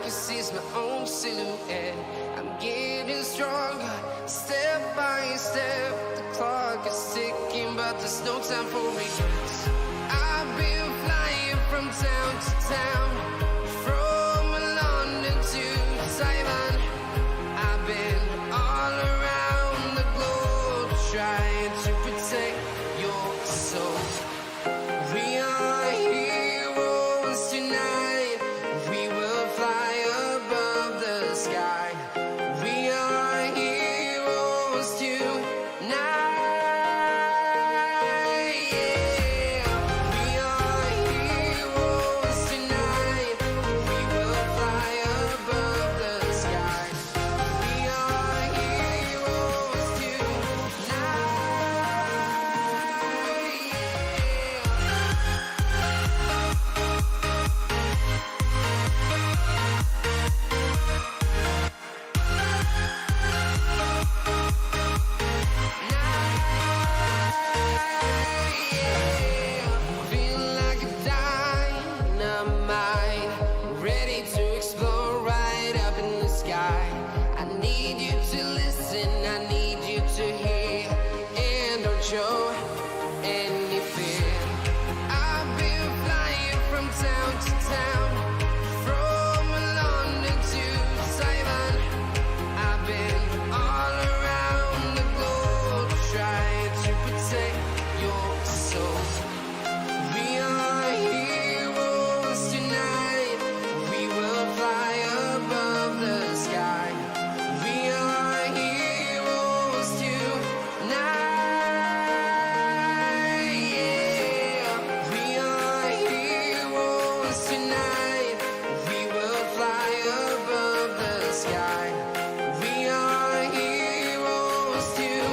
can see my own silhouette. I'm getting stronger, step by step. The clock is ticking, but there's no time for regrets. I've been flying from town to town, from London to Taiwan. I've been all around the globe trying to protect your soul. We are heroes tonight. We will fly above the sky. We are heroes tonight. Yeah. We are heroes tonight. We will fly above the sky. We are heroes tonight. Feel like a dynamite, ready to explode right up in the sky. I need you to listen, I need you to hear, and don't show any fear. I've been flying from town to town, from London to Taiwan. I've been all around the globe trying to protect your soul. We are heroes tonight. We will fly above the sky. We are heroes tonight. Yeah. We are heroes tonight. We will fly above the sky. We are heroes tonight.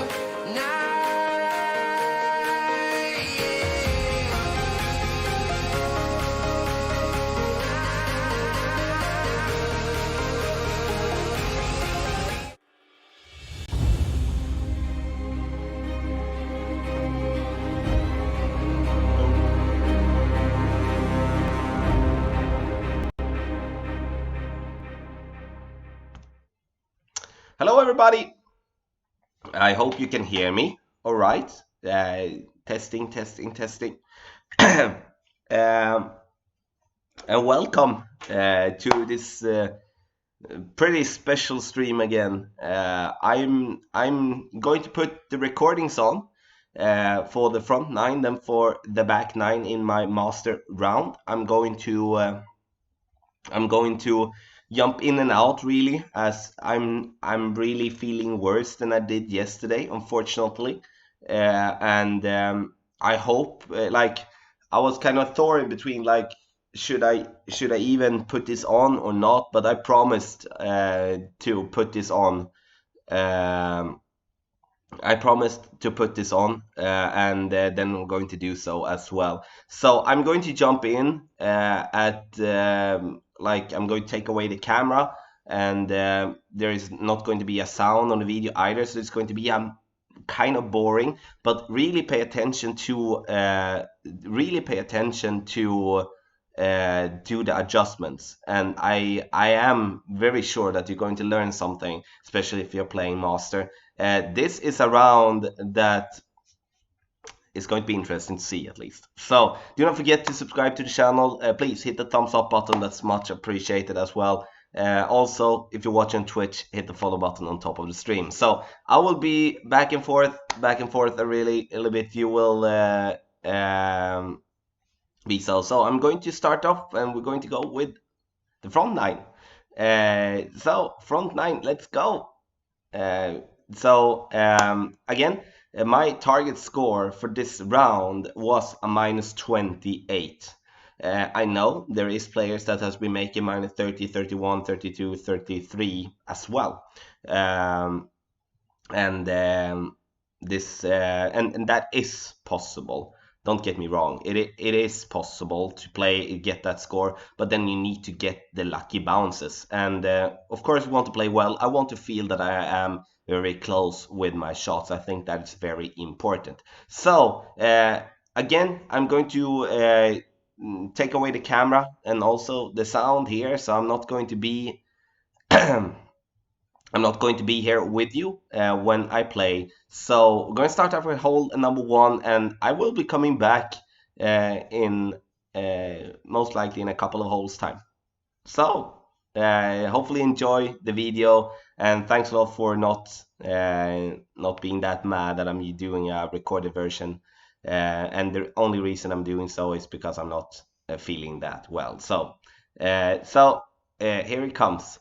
Hello, everybody. I hope you can hear me. All right. Testing, testing, testing. And welcome to this pretty special stream again. I'm going to put the recordings on for the front nine, then for the back nine in my master round. I'm going to jump in and out really, as I'm really feeling worse than I did yesterday, unfortunately. And I hope like I was kind of torn between like should I even put this on or not, but I promised to put this on. I promised to put this on, and then I'm going to do so as well. So I'm going to jump in at like I'm going to take away the camera, and there is not going to be a sound on the video either, so it's going to be kind of boring. But really pay attention to do the adjustments, and I am very sure that you're going to learn something, especially if you're playing master. This is a round that is going to be interesting to see, at least. So do not forget to subscribe to the channel. Please hit the thumbs up button, that's much appreciated as well. Also, if you're watching Twitch, hit the follow button on top of the stream. So I will be back and forth a little bit. You will be so I'm going to start off, and we're going to go with the front nine. So front nine, let's go. Again, my target score for this round was a -28. I know there is players that has been making -30, 31, 32, 33 as well. And that is possible. Don't get me wrong, it is possible to get that score, but then you need to get the lucky bounces. And of course, we want to play well. I want to feel that I am very close with my shots. I think that is very important. So again, I'm going to take away the camera and also the sound here, so I'm not going to be I'm not going to be here with you when I play. So we're going to start off with hole number one, and I will be coming back in most likely in a couple of holes time. So hopefully enjoy the video, and thanks a lot for not being that mad that I'm doing a recorded version. And the only reason I'm doing so is because I'm not feeling that well. So here it comes.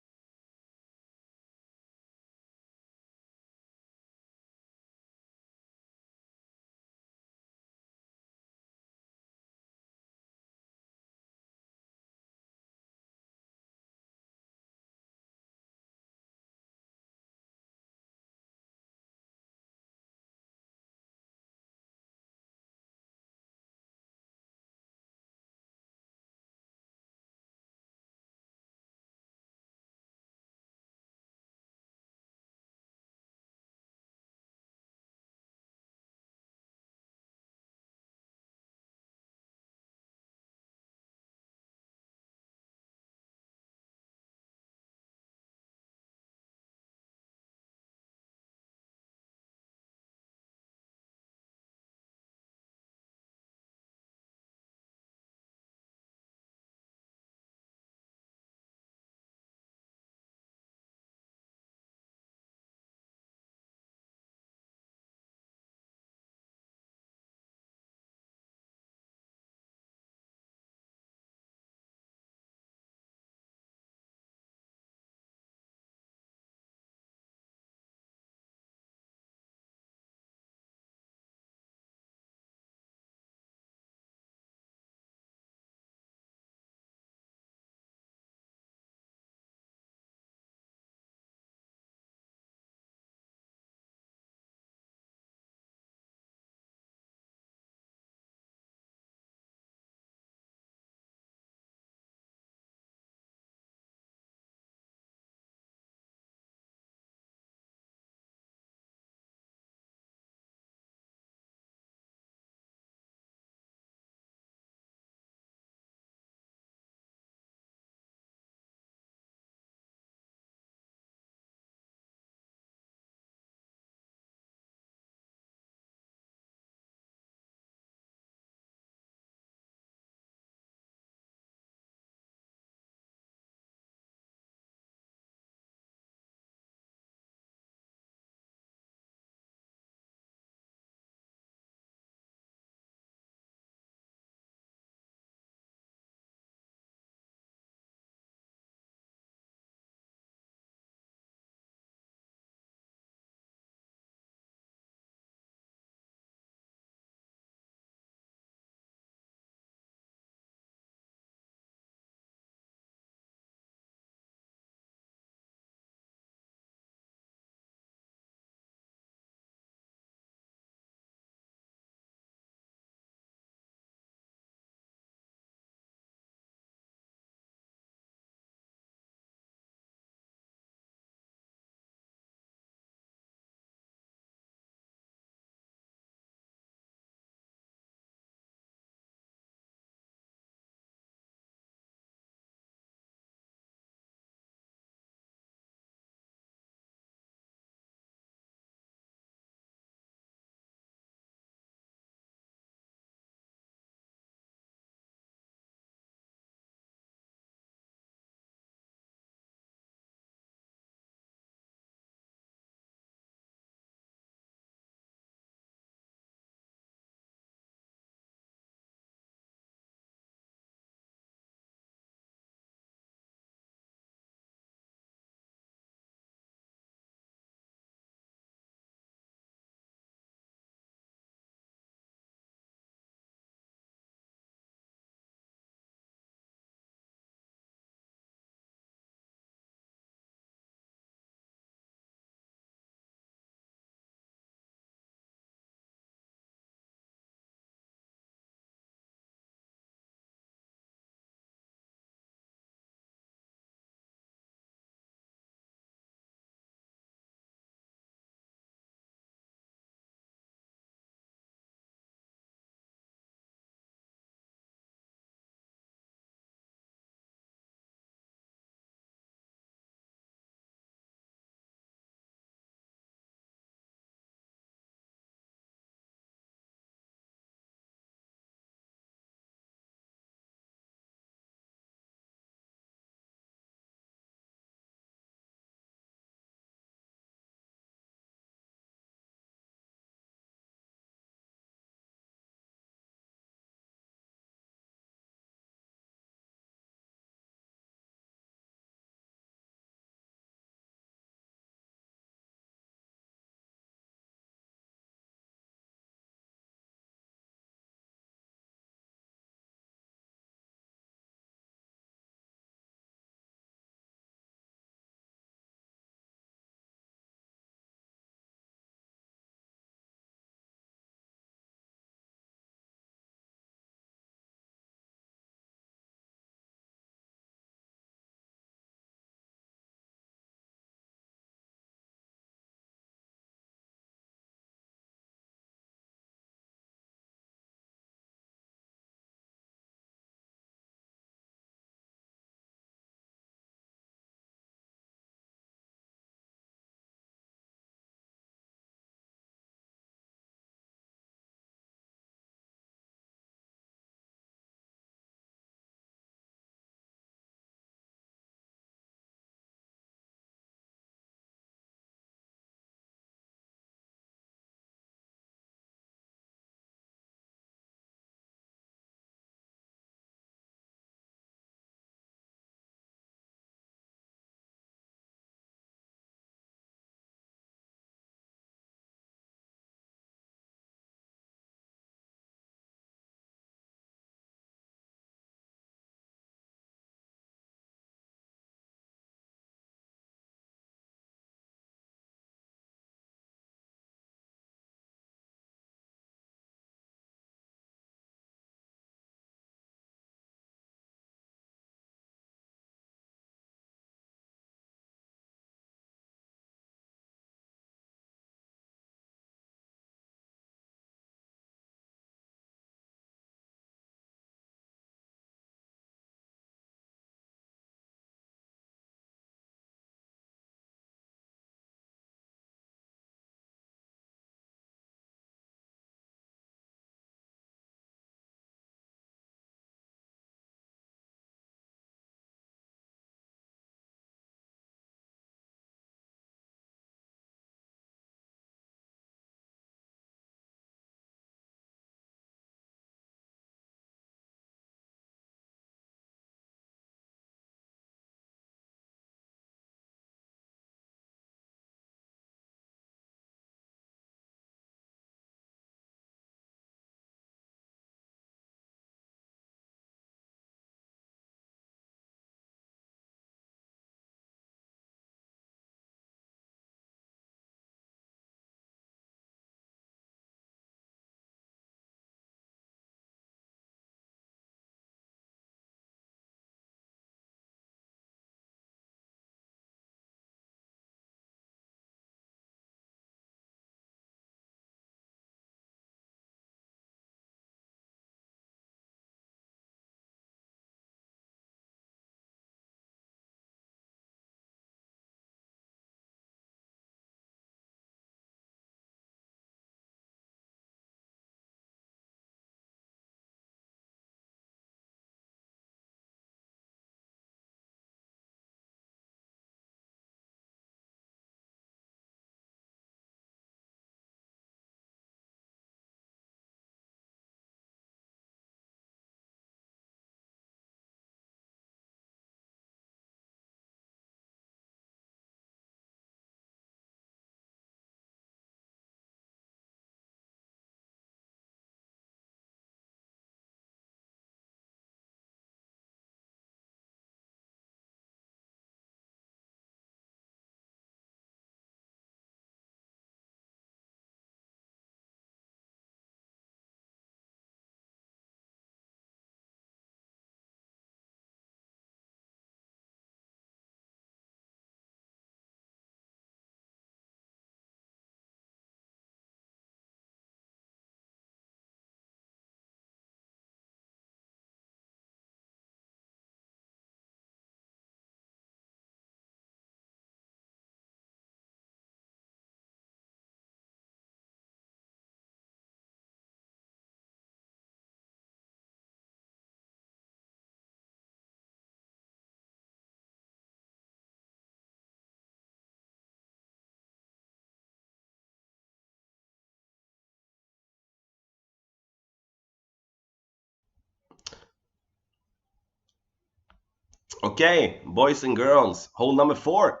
Okay, boys and girls, hole number 4.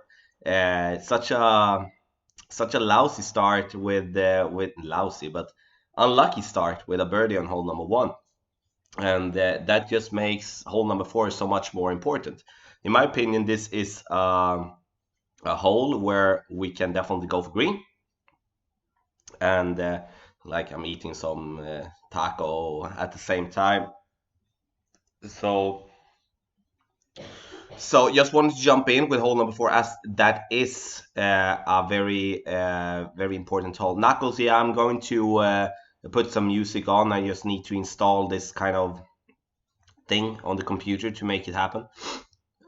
Such a lousy start with lousy, but unlucky start with a birdie on hole number 1, and that just makes hole number 4 so much more important. In my opinion, this is a hole where we can definitely go for green, and like I'm eating some taco at the same time, so. So just wanted to jump in with hole number 4 as that is a very important hole. Knuckles, yeah, I'm going to put some music on. I just need to install this kind of thing on the computer to make it happen.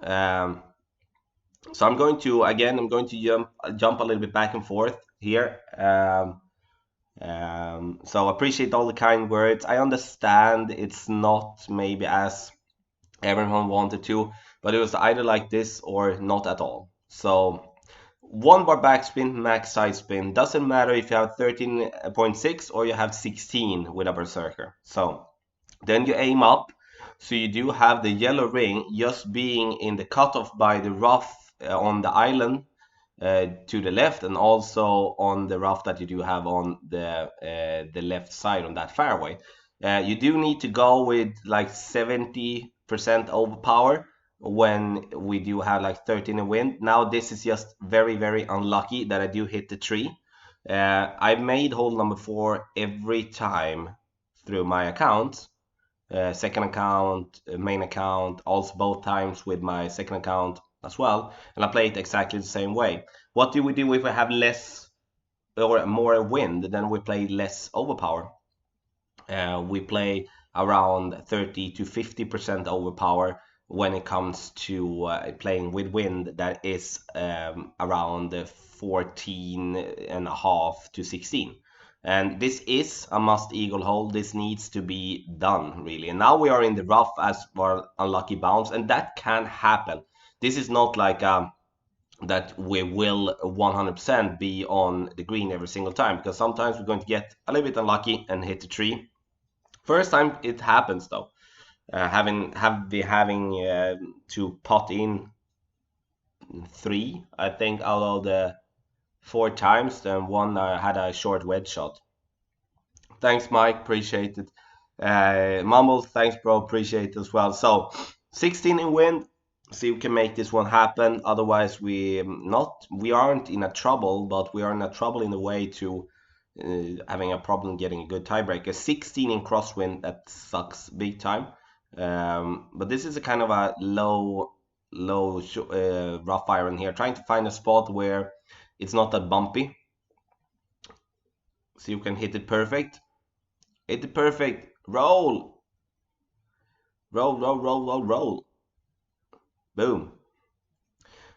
Um, so I'm going to jump a little bit back and forth here. So appreciate all the kind words. I understand it's not maybe as everyone wanted to, but it was either like this or not at all. So 1 bar backspin, max side spin. Doesn't matter if you have 13.6 or you have 16 with a berserker. So then you aim up. So you do have the yellow ring just being in the cutoff by the rough on the island to the left, and also on the rough that you do have on the left side on that fairway. You do need to go with like 70% overpower when we do have like 13 in wind. Now this is just very unlucky that I do hit the tree. I made hole number 4 every time through my account, second account, main account, also both times with my second account as well, and I play it exactly the same way. What do we do if we have less or more wind? Then we play less overpower. We play around 30 to 50% overpower when it comes to playing with wind that is around 14 and a half to 16. And this is a must eagle hole. This needs to be done really. And now we are in the rough as for unlucky bounce, and that can happen. This is not like that we will 100% be on the green every single time, because sometimes we're going to get a little bit unlucky and hit the tree. First time it happens though, having to pot in 3, I think, out of the 4 times. Then 1 I had a short wedge shot. Thanks, Mike. Appreciate it. Mumble, thanks, bro. Appreciate it as well. So 16 in wind. See if we can make this one happen. Otherwise, we aren't in a trouble, but we are in a trouble in the way to having a problem getting a good tiebreaker. 16 in crosswind, that sucks big time. But this is a kind of a low rough iron here, trying to find a spot where it's not that bumpy. So you can hit it perfect. Hit it perfect. Roll. Roll, roll, roll, roll, roll. Boom.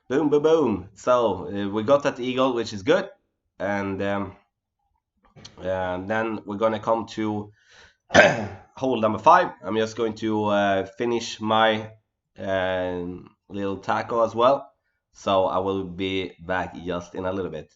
Boom, boom, boom. So we got that eagle, which is good. And then we're gonna come to hole number 5. I'm just going to finish my little taco as well. So I will be back just in a little bit.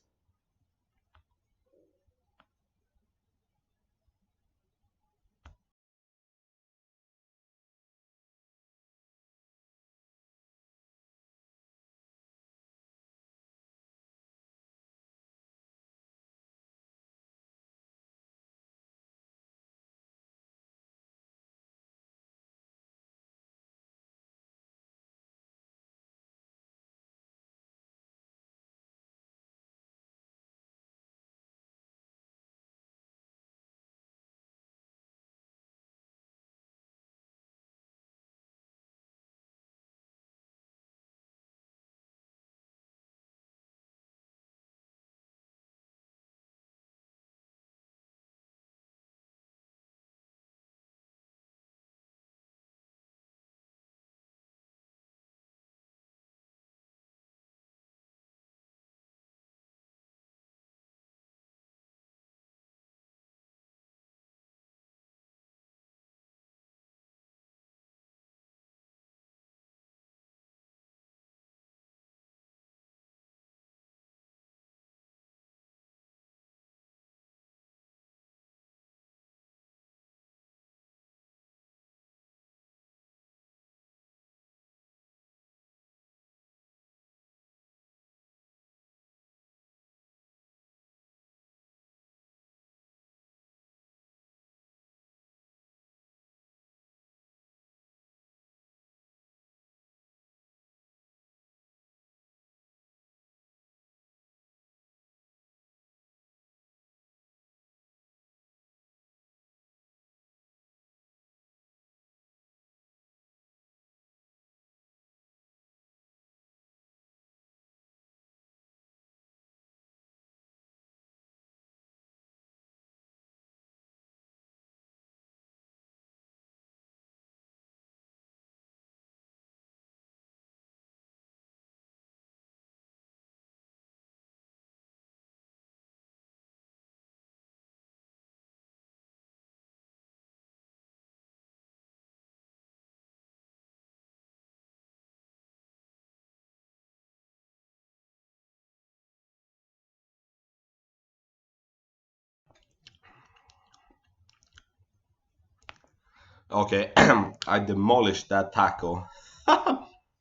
Okay, I demolished that tackle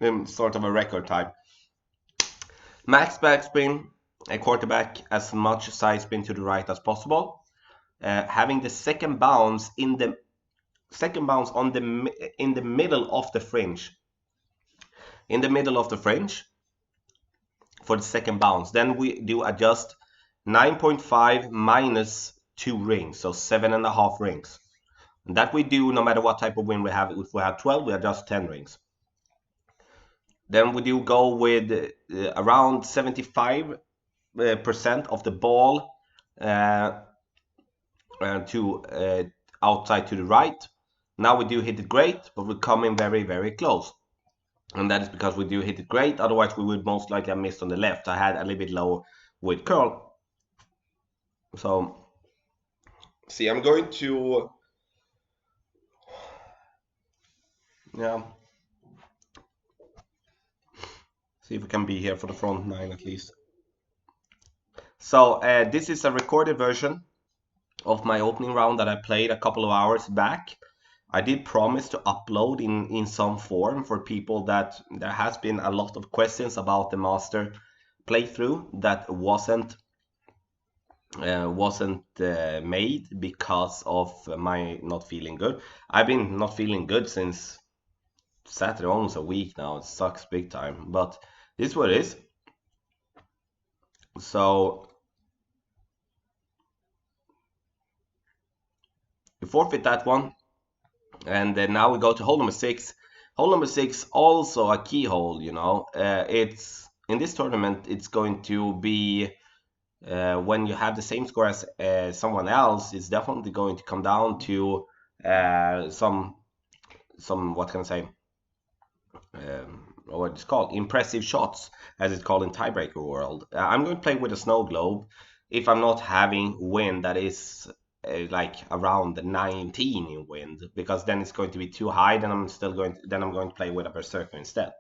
in sort of a record time. Max backspin, a quarterback as much side spin to the right as possible. Having the second bounce in the in the middle of the fringe. In the middle of the fringe for the second bounce. Then we do adjust 9.5 minus 2 rings, so 7.5 rings. And that we do no matter what type of wind we have. If we have 12, we adjust 10 rings. Then we do go with around 75% of the ball to outside to the right. Now we do hit it great, but we come in very, very close. And that is because we do hit it great. Otherwise, we would most likely have missed on the left. I had a little bit low with curl. So, see, I'm going to, yeah, see if we can be here for the front nine at least. So, this is a recorded version of my opening round that I played a couple of hours back. I did promise to upload in some form for people that there has been a lot of questions about the master playthrough that wasn't made because of my not feeling good. I've been not feeling good since Saturday, almost a week now. It sucks big time, but this is what it is. So we forfeit that one, and then now we go to hole number 6. Hole number 6 also a key hole, you know. It's in this tournament. It's going to be when you have the same score as someone else. It's definitely going to come down to some what can I say? What it's called, impressive shots, as it's called in tiebreaker world. I'm going to play with a snow globe. If I'm not having wind that is like around 19 in wind, because then it's going to be too high. Then I'm going to play with a berserker instead.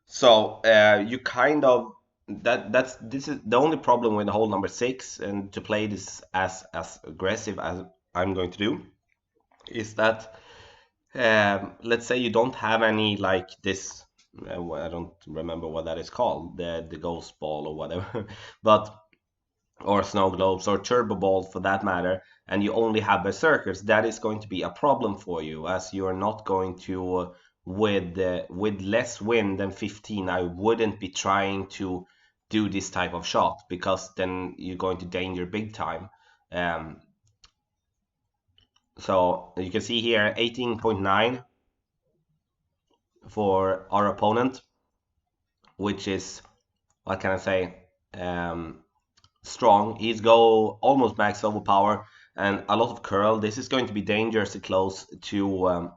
So you kind of this is the only problem with the hole number 6, and to play this as aggressive as I'm going to do, is that let's say you don't have any like this. I don't remember what that is called, the ghost ball or whatever, but or snow globes or turbo balls for that matter, and you only have berserkers. That is going to be a problem for you, as you are not going to with less wind than 15. I wouldn't be trying to do this type of shot, because then you're going to danger big time. So you can see here 18.9 for our opponent, which is, what can I say, strong. He's go almost max overpower and a lot of curl. This is going to be dangerously close to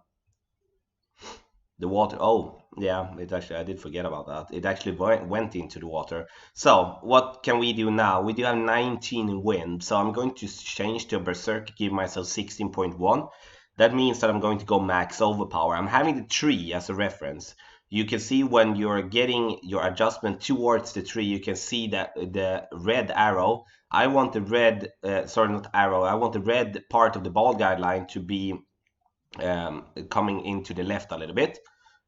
the water. Oh, yeah, it actually, I did forget about that. It actually went into the water. So what can we do now? We do have 19 in wind, so I'm going to change to a berserk, give myself 16.1. That means that I'm going to go max overpower. I'm having the tree as a reference. You can see when you're getting your adjustment towards the tree, you can see that the red arrow. I want the red, sorry, not arrow. I want the red part of the ball guideline to be coming into the left a little bit.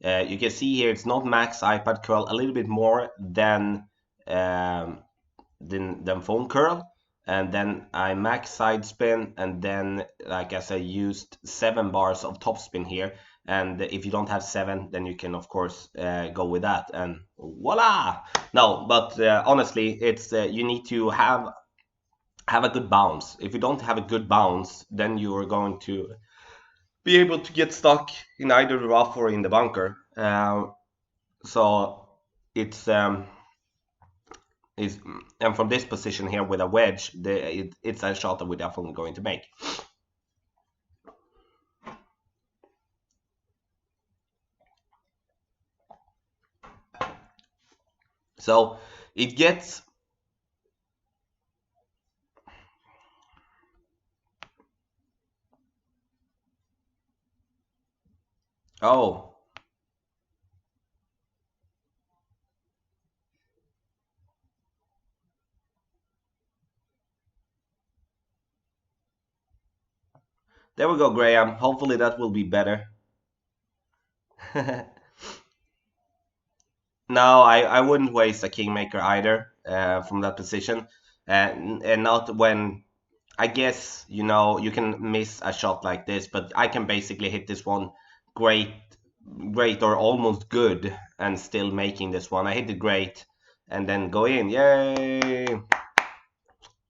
You can see here it's not max iPad curl, a little bit more than phone curl, and then I max side spin, and then like as I used 7 bars of top spin here. And if you don't have 7, then you can of course go with that, and voila. No, but honestly, it's you need to have a good bounce. If you don't have a good bounce, then you are going to be able to get stuck in either the rough or in the bunker. So it's is and from this position here with a wedge, it's a shot that we're definitely going to make. So it gets oh. There we go, Graham. Hopefully that will be better. No, I wouldn't waste a kingmaker either from that position, and not when I guess you can miss a shot like this, but I can basically hit this one great, great or almost good, and still making this one. I hit it great, and then go in. Yay!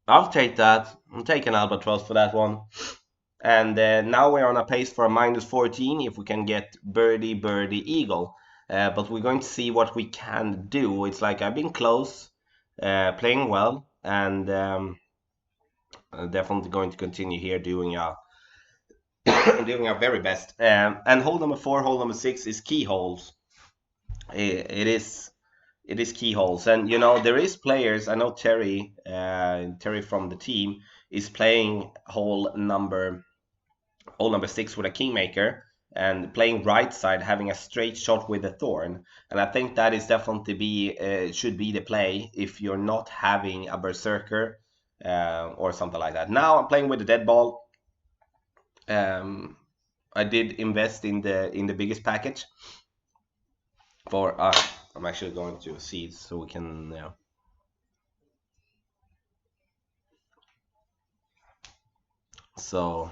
I'll take that. I'm taking albatross for that one. And now we're on a pace for a -14 if we can get birdie, birdie, eagle. But we're going to see what we can do. It's like I've been close, playing well, and definitely going to continue here doing doing our very best. And hole number 4, hole number 6 is keyholes. It is keyholes, and there is players. I know Terry from the team is playing hole number 6 with a kingmaker and playing right side, having a straight shot with a thorn. And I think that is definitely should be the play if you're not having a berserker or something like that. Now I'm playing with the dead ball. I did invest in the biggest package for I'm actually going to seeds so we can so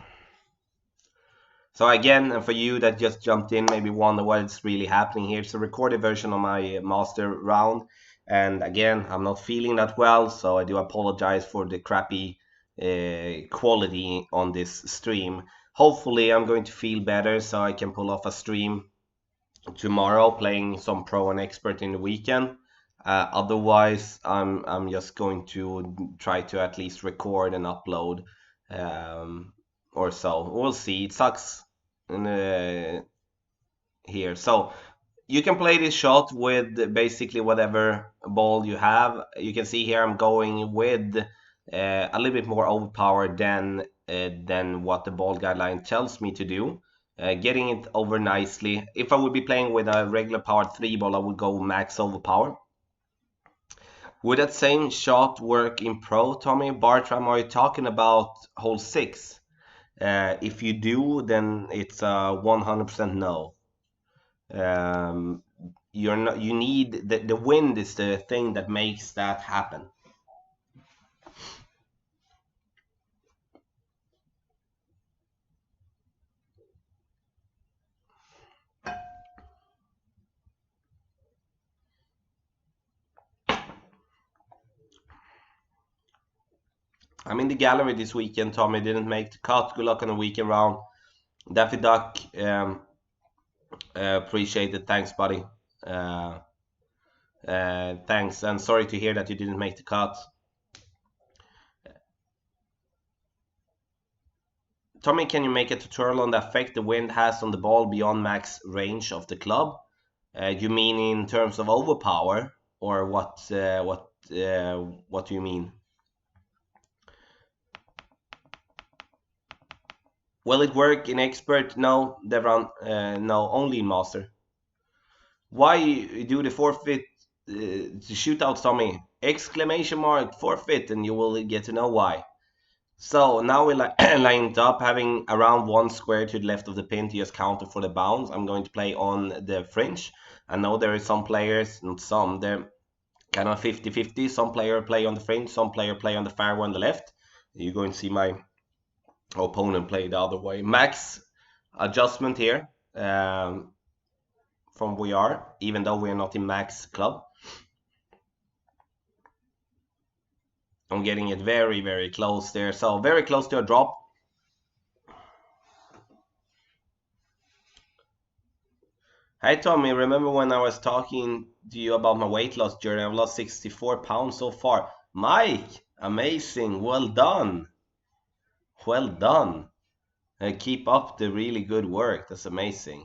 again, for you that just jumped in, maybe wonder what's really happening here, it's a recorded version of my master round, and again, I'm not feeling that well, so I do apologize for the crappy quality on this stream. Hopefully I'm going to feel better so I can pull off a stream tomorrow playing some pro and expert in the weekend. Otherwise, I'm just going to try to at least record and upload, or so. We'll see. It sucks here. So you can play this shot with basically whatever ball you have. You can see here I'm going with a little bit more overpower than what the ball guideline tells me to do. Getting it over nicely. If I would be playing with a regular powered 3 ball, I would go max overpower. Would that same shot work in pro, Tommy? Bartram, are you talking about hole 6? If you do, then it's a 100% no. You're not. You need the wind is the thing that makes that happen. I'm in the gallery this weekend. Tommy didn't make the cut. Good luck on the weekend round. Daffy Duck, appreciate it. Thanks, buddy. Thanks, and sorry to hear that you didn't make the cut. Tommy, can you make a tutorial on the effect the wind has on the ball beyond max range of the club? You mean in terms of overpower, or what? What do you mean? Will it work in expert? No, Devron. No, only in master. Why do the forfeit to shoot out Tommy? Exclamation mark forfeit, and you will get to know why. So now we're lined up, having around 1 square to the left of the pin to just counter for the bounce. I'm going to play on the fringe. I know there is some players, not some, they're kind of 50-50. Some player play on the fringe, some player play on the fairway on the left. You're going to see my opponent play the other way. Max adjustment here from we are, even though we are not in max club. I'm getting it very, very close there. So very close to a drop. Hi Tommy, remember when I was talking to you about my weight loss journey? I've lost 64 pounds so far. Mike, amazing, well done. Well done. Keep up the really good work, that's amazing.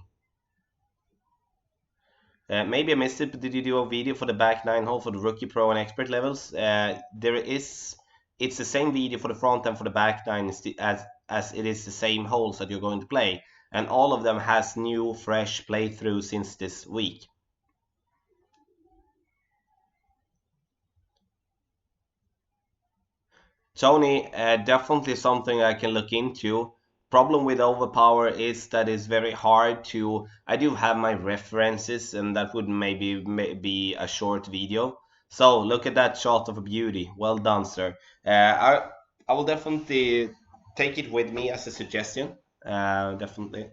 Maybe I missed it, but did you do a video for the back 9 hole for the rookie, pro, and expert levels? It's the same video for the front and for the back 9 as it is the same holes that you're going to play. And all of them has new, fresh playthrough since this week. Tony, definitely something I can look into. problem with overpower is that it's very hard to. I do have my references, and that would maybe be a short video. So look at that shot of a beauty. Well done, sir. I will definitely take it with me as a suggestion. Definitely.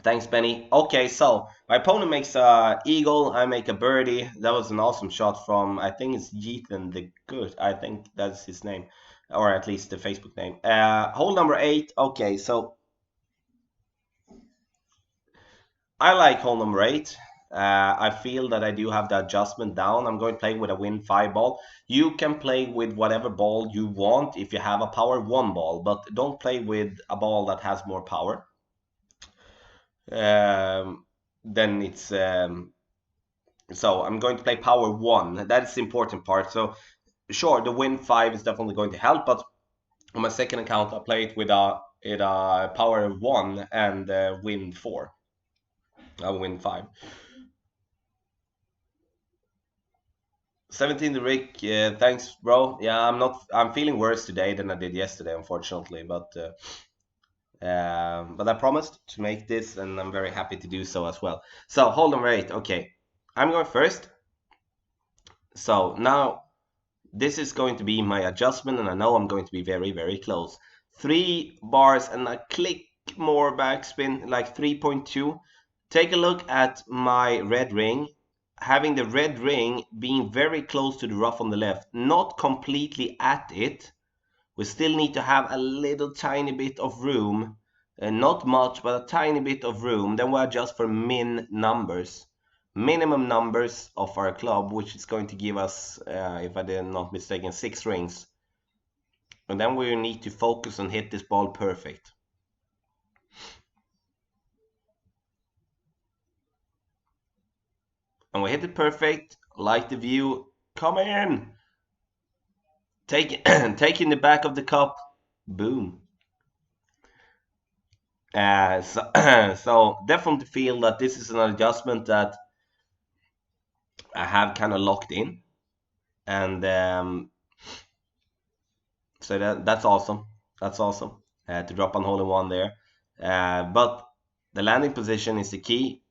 Thanks, Benny. Okay, so my opponent makes a eagle, I make a birdie. That was an awesome shot from, I think it's Ethan the Good. I think that's his name, or at least the Facebook name. Hole number 8. Okay, so I like hole number 8. I feel that I do have the adjustment down. I'm going to play with a win 5 ball. You can play with whatever ball you want if you have a power 1 ball, but don't play with a ball that has more power. Then it's so I'm going to play power 1. That's the important part. So sure, the win 5 is definitely going to help, but on my second account I play it with a power 1 and win 4. I win 5. 17 to Rick, thanks, bro. Yeah, I'm feeling worse today than I did yesterday, unfortunately, but I promised to make this, and I'm very happy to do so as well. So hold on, wait. Okay, I'm going first. So now this is going to be my adjustment, and I know I'm going to be very, very close. 3 bars and a click more backspin, like 3.2. Take a look at my red ring. Having the red ring being very close to the rough on the left, not completely at it. We still need to have a little tiny bit of room, not much, but a tiny bit of room. Then we adjust for minimum numbers of our club, which is going to give us, if I did not mistaken, 6 rings. And then we need to focus and hit this ball perfect. And we hit it perfect, like the view. Come in! Taking the back of the cup. Boom. So definitely feel that this is an adjustment that I have kind of locked in, and so that's awesome. That's awesome to drop on hole in one there. But the landing position is the key.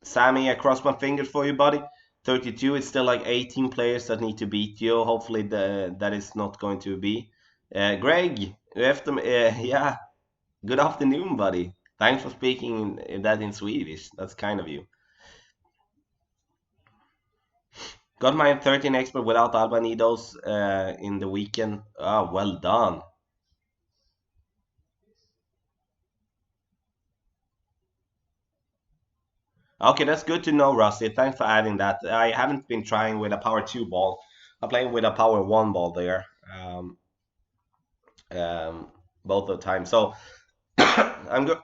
Sammy, I cross my fingers for you, buddy. 32. It's still like 18 players that need to beat you. Hopefully that is not going to be. Greg, you have to, yeah. Good afternoon, buddy. Thanks for speaking that in Swedish. That's kind of you. Got my 13 expert without Albanidos in the weekend. Ah, well done. Okay, that's good to know, Rusty. Thanks for adding that. I haven't been trying with a power 2 ball. I'm playing with a power 1 ball there both the time. So I'm go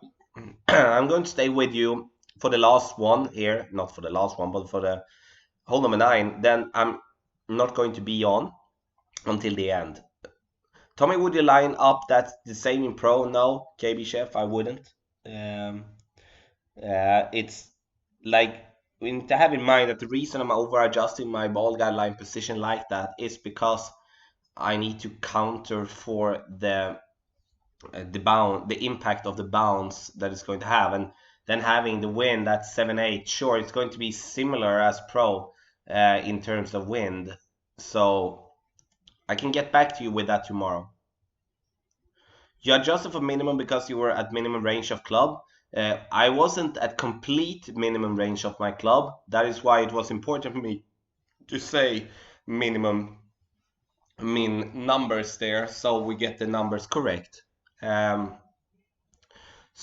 I'm going to stay with you for the last one here. Not for the last one, but for the hole number 9. Then I'm not going to be on until the end. Tommy, would you line up that the same in pro? No, KB Chef, I wouldn't. Um, it's like we need to have in mind that the reason I'm over adjusting my ball guideline position like that is because I need to counter for the impact of the bounce that it's going to have, and then having the wind at 7-8. Sure, it's going to be similar as pro in terms of wind, so I can get back to you with that tomorrow. You adjusted for minimum because you were at minimum range of club. I wasn't at complete minimum range of my club. That is why it was important for me to say minimum numbers there, so we get the numbers correct. But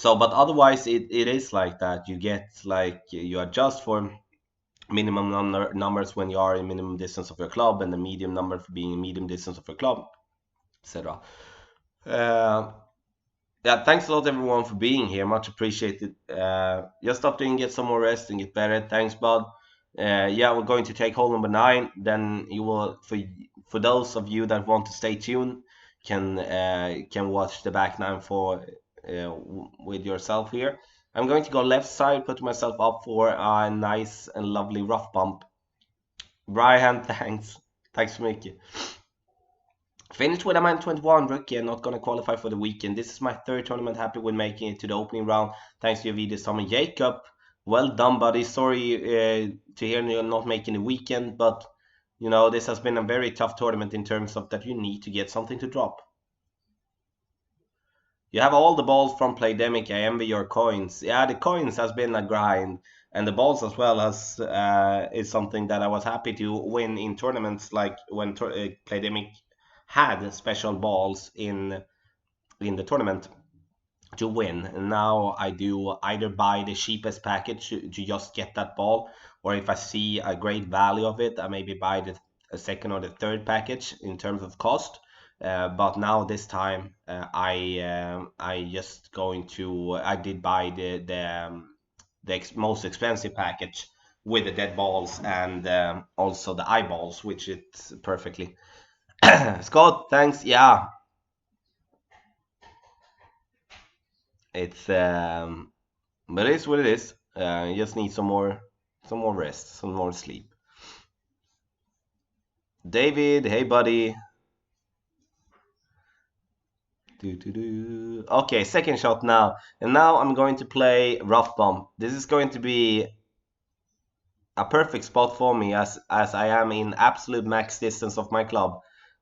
otherwise it is like that. You get like you adjust for minimum numbers when you are in minimum distance of your club, and the medium number for being in medium distance of your club, etc. Yeah, thanks a lot everyone for being here. Much appreciated. Just stop doing, get some more rest and get better. Thanks, bud. Yeah, we're going to take hole number 9. Then you will, for those of you that want to stay tuned, can watch the back 9 for with yourself here. I'm going to go left side, put myself up for a nice and lovely rough bump. Brian, thanks. Tack så mycket. Finished with a -21 rookie and not gonna qualify for the weekend. This is my third tournament. Happy with making it to the opening round. Thanks to your video, Tommy Jacob. Well done, buddy. Sorry to hear you're not making the weekend, but you know this has been a very tough tournament in terms of that you need to get something to drop. You have all the balls from Playdemic. I envy your coins. Yeah, the coins has been a grind, and the balls as well has is something that I was happy to win in tournaments like when Playdemic had special balls in the tournament to win. And now I do either buy the cheapest package to just get that ball, or if I see a great value of it, I maybe buy the second or the third package in terms of cost. But now this time I just going to I did buy the most expensive package with the dead balls and also the eyeballs, which it's perfectly. Scott, thanks. Yeah, it's but it is what it is. You just need some more rest, some more sleep. David, hey buddy. Okay, second shot now. And now I'm going to play Rough Bomb. This is going to be a perfect spot for me as I am in absolute max distance of my club.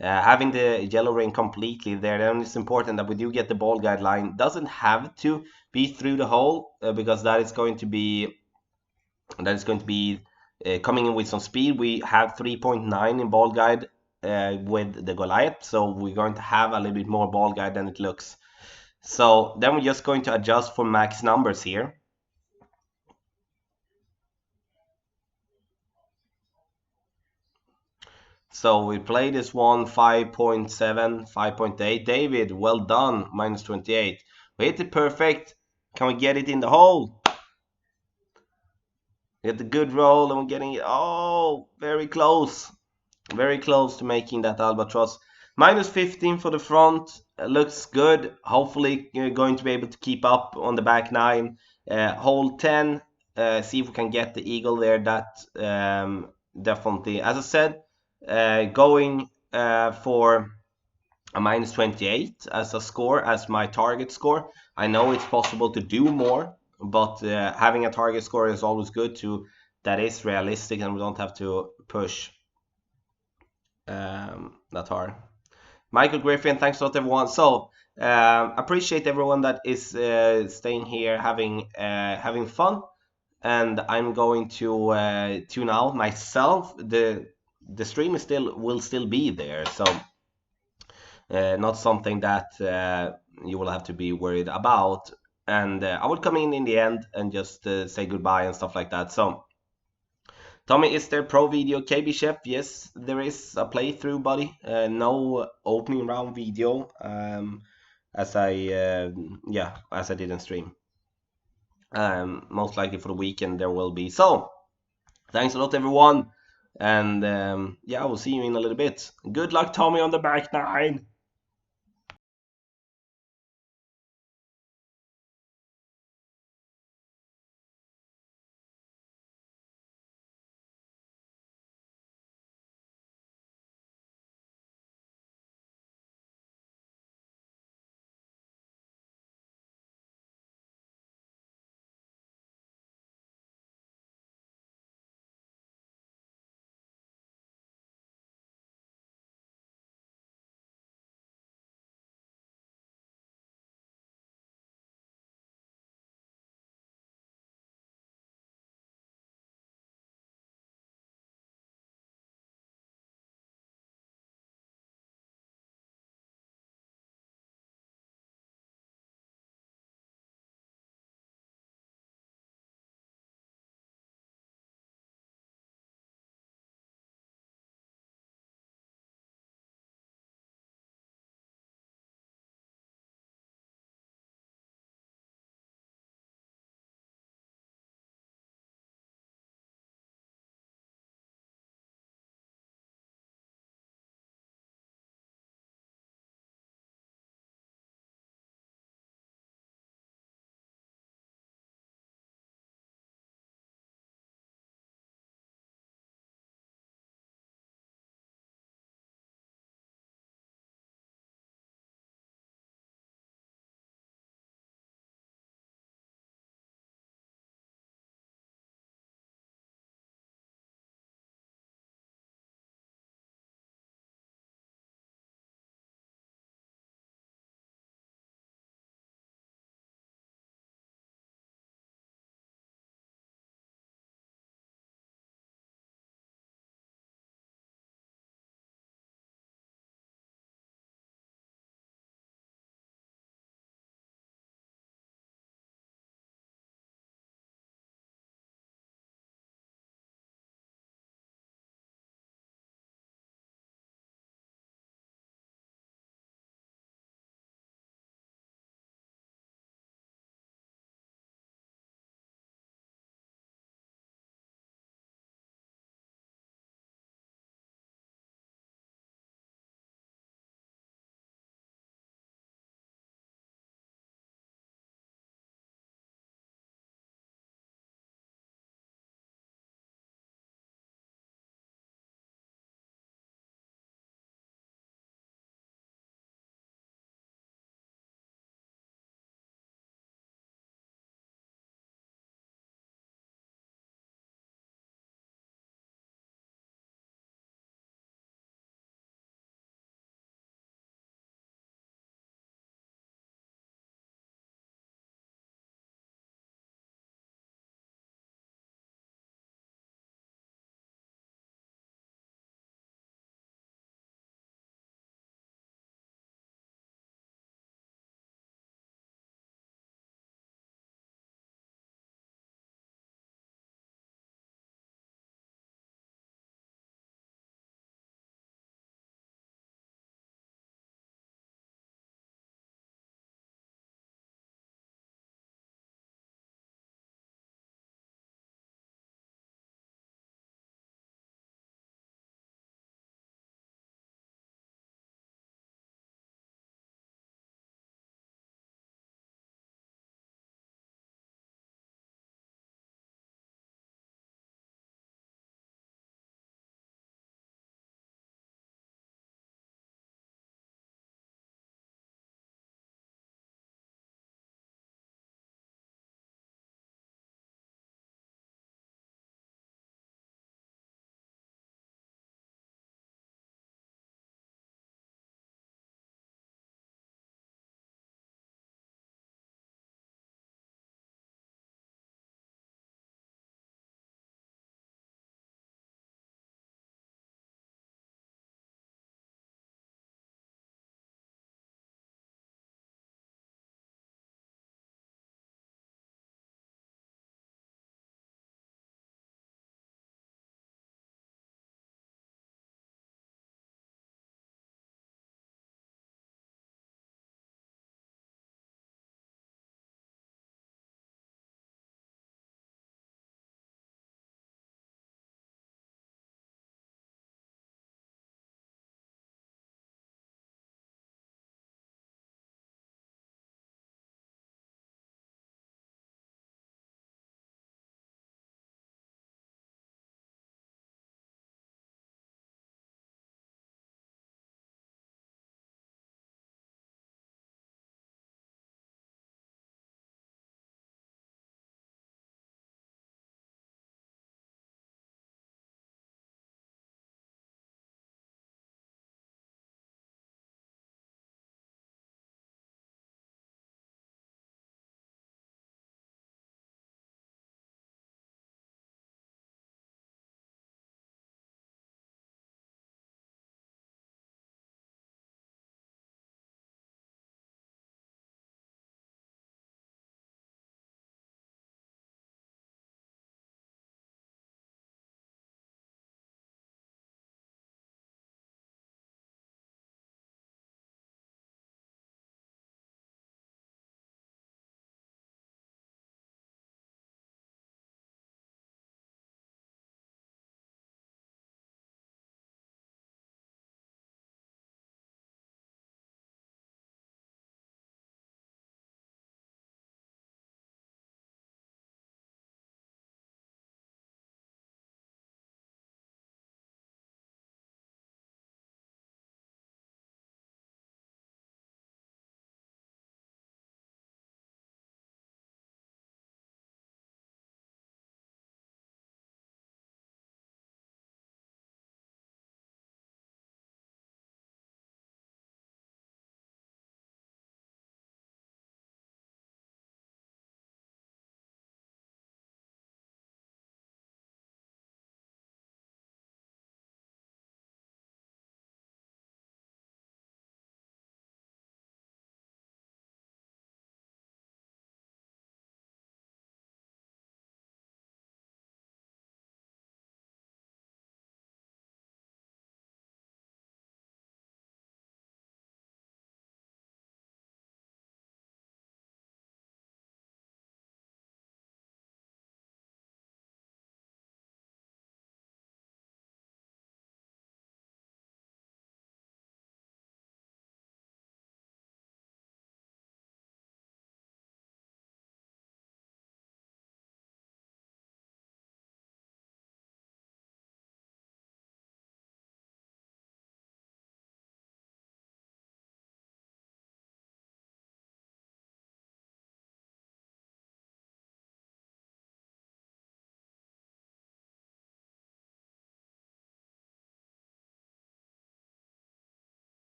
Having the yellow ring completely there, then it's important that we do get the ball guide line. Doesn't have to be through the hole because that is going to be coming in with some speed. We have 3.9 in ball guide with the Goliath, so we're going to have a little bit more ball guide than it looks. So then we're just going to adjust for max numbers here. So we play this one 5.7, 5.8. David, well done, -28. We hit it perfect. Can we get it in the hole? Get the good roll and we're getting it. Oh, very close. Very close to making that albatross. -15 for the front. Looks good. Hopefully you're going to be able to keep up on the back nine. Hole 10. See if we can get the eagle there. That definitely, as I said, going for a -28 as a score, as my target score. I know it's possible to do more, but having a target score is always good to that is realistic and we don't have to push that hard. Michael Griffin, thanks a lot, everyone. So appreciate everyone that is staying here, having fun, and I'm going to tune out myself. The stream is will still be there, so not something that you will have to be worried about. And I will come in the end and just say goodbye and stuff like that. So. Tommy, is there pro video KB Chef? Yes, there is a playthrough, buddy. No opening round video, as I didn't stream. Most likely for the weekend there will be. So, thanks a lot, everyone, and yeah, I will see you in a little bit. Good luck, Tommy, on the back nine.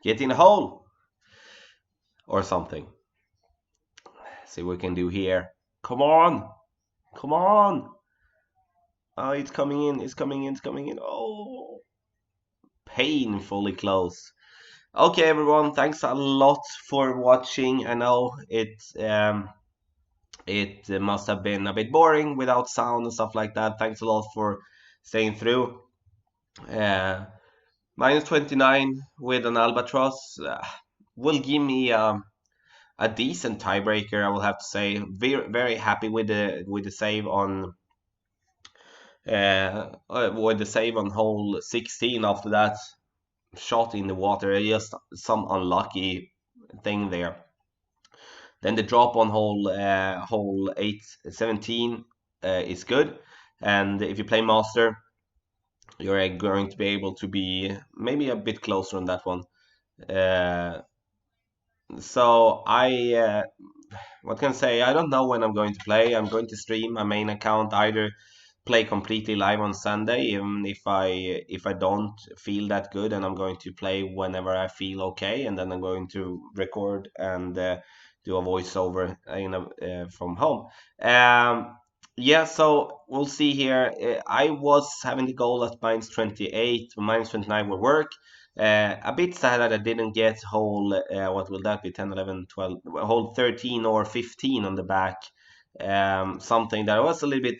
Get in a hole or something. See what we can do here. Come on, come on. Oh, it's coming in. It's coming in. It's coming in. Oh, painfully close. Okay, everyone. Thanks a lot for watching. I know it must have been a bit boring without sound and stuff like that. Thanks a lot for staying through. Uh, minus 29 with an albatross will give me a decent tiebreaker. I will have to say. Very very happy with the save on hole 16. After that shot in the water, just some unlucky thing there. Then the drop on hole 17 is good, and if you play master, you're going to be able to be maybe a bit closer on that one. Uh, so what can I say? I don't know when I'm going to play. I'm going to stream my main account, either play completely live on Sunday, even if I don't feel that good, and I'm going to play whenever I feel okay, and then I'm going to record and do a voiceover from home. Yeah, so we'll see here. I was having the goal at minus 28, minus 29 will work. A bit sad that I didn't get hole, what will that be, 10, 11, 12, hole 13 or 15 on the back. Something that was a little bit,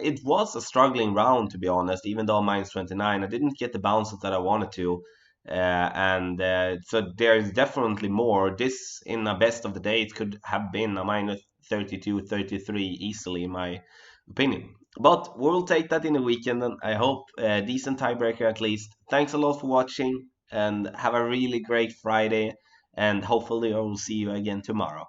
it was a struggling round, to be honest, even though minus 29. I didn't get the bounces that I wanted to. And so there's definitely more. This, in the best of the day, it could have been a minus 32, 33 easily, in my opinion. But we'll take that in the weekend, and I hope a decent tiebreaker at least. Thanks a lot for watching, and have a really great Friday, and hopefully I will see you again tomorrow.